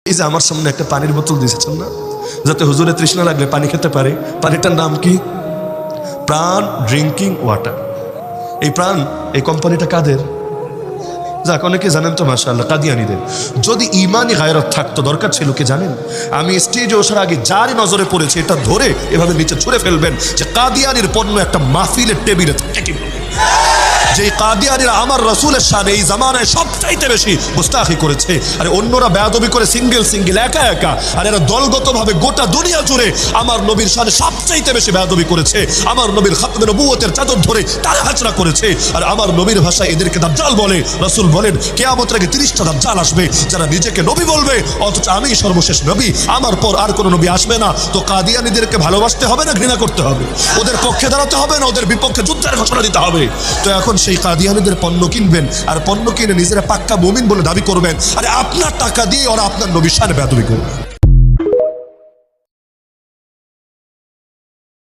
এই যে আমার সামনে একটা পানির বোতল দিয়েছেন না, যাতে হুজুরে তৃষ্ণা লাগলে পানি খেতে পারে। পানিটার নাম কি? প্রাণ ড্রিঙ্কিং ওয়াটার। এই প্রাণ, এই কোম্পানিটা কাদের? যাক, অনেকে জানেন তো মাশাআল্লাহ, কাদিয়ানীদের। যদি ইমানি গায়রত থাকতো, দরকার ছিল কি জানেন? আমি স্টেজে ওঠার আগে যারই নজরে পড়েছে এটা ধরে এভাবে নিচে ছুঁড়ে ফেলবেন যে কাদিয়ানির পণ্য একটা মাহফিলের টেবিলে থাকে কি। যে কাদিয়ানীরা আমার রাসূলের শানে এই জামানায় সবচাইতে বেশি মুস্তাহি করেছে। আরে অন্যরা বেয়াদবি করে সিঙ্গেল একা একা, আর এরা দলগতভাবে গোটা দুনিয়া জুড়ে আমার নবীর শানে সবচাইতে বেশি বেয়াদবি করেছে। আমার নবীর খাতমে নবুয়তের চাদর ধরে তারা হাজরা করেছে। আর আমার নবীর ভাষায় এদেরকে দাজ্জাল বলে। রাসূল বলেন কিয়ামতের আগে 30টা দাজ্জাল আসবে যারা নিজেকে নবী বলবে, অথচ আমি সর্বশেষ নবী, আমার পর আর কোনো নবী আসবে না। তো কাদিয়ানীদেরকে ভালোবাসতে হবে না ঘৃণা করতে হবে? ওদের পক্ষে দাঁড়াতে হবে না ওদের বিপক্ষে যুদ্ধের ঘোষণা দিতে হবে? তো এখন সেই কাদিয়ানীদের পণ্য কিনবেন আর পণ্য কিনে নিজেরা পাক্কা মুমিন বলে দাবি করবেন, আরে আপনার টাকা দিয়ে ওরা আপনার নবীর শানে বেয়াদবি করবে।